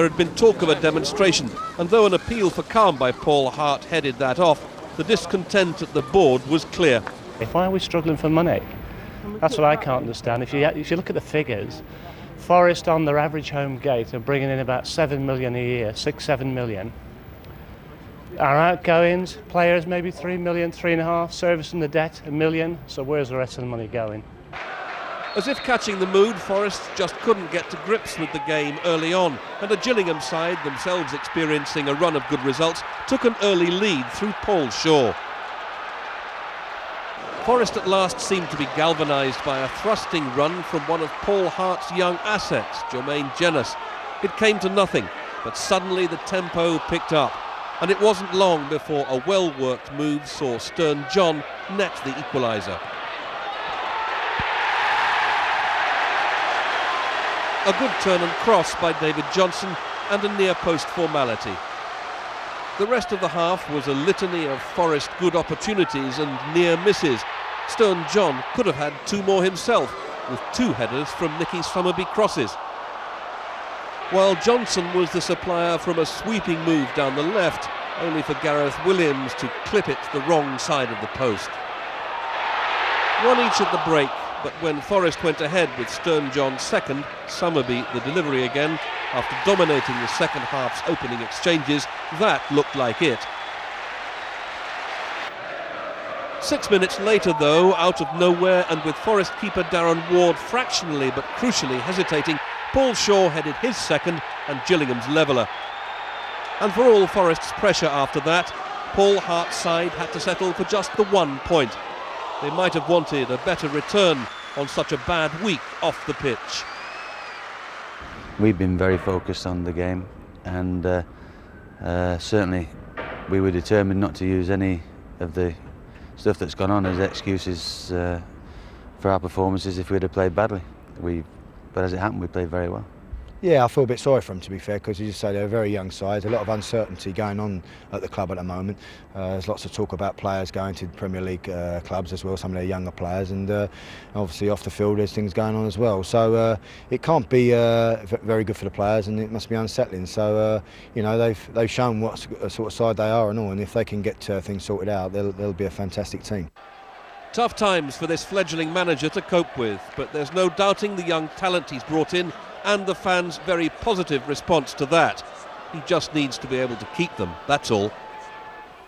There had been talk of a demonstration, and though an appeal for calm by Paul Hart headed that off, the discontent at the board was clear. Why are we struggling for money? That's what I can't understand. If you look at the figures, Forest on their average home gate are bringing in about 7 million a year, 6-7 million. Our outgoings, players maybe 3 million, 3.5, servicing the debt, 1 million, so where's the rest of the money going? As if catching the mood, Forest just couldn't get to grips with the game early on, and a Gillingham side, themselves experiencing a run of good results, took an early lead through Paul Shaw. Forest at last seemed to be galvanised by a thrusting run from one of Paul Hart's young assets, Jermaine Jenas. It came to nothing, but suddenly the tempo picked up, and it wasn't long before a well-worked move saw Stern John net the equaliser. A good turn and cross by David Johnson and a near-post formality. The rest of the half was a litany of Forest good opportunities and near misses. Stern John could have had 2 more himself, with 2 headers from Nicky Summerby crosses. While Johnson was the supplier from a sweeping move down the left, only for Gareth Williams to clip it the wrong side of the post. 1 each at the break, but when Forest went ahead with Stern John's second, Summerby the delivery again, after dominating the second half's opening exchanges, that looked like it. 6 minutes later though, out of nowhere and with Forest keeper Darren Ward fractionally but crucially hesitating, Paul Shaw headed his second and Gillingham's leveller. And for all Forest's pressure after that, Paul Hart's side had to settle for just the 1 point. They might have wanted a better return on such a bad week off the pitch. We've been very focused on the game, and certainly we were determined not to use any of the stuff that's gone on as excuses for our performances if we'd have played badly. But as it happened, we played very well. Yeah, I feel a bit sorry for them, to be fair, because as you say, they're a very young side. There's a lot of uncertainty going on at the club at the moment. There's lots of talk about players going to Premier League clubs as well, some of their younger players, and obviously off the field there's things going on as well. So it can't be very good for the players, and it must be unsettling. So you know, they've shown what sort of side they are and all, and if they can get things sorted out, they'll be a fantastic team. Tough times for this fledgling manager to cope with, but there's no doubting the young talent he's brought in and the fans' very positive response to that. He just needs to be able to keep them, that's all.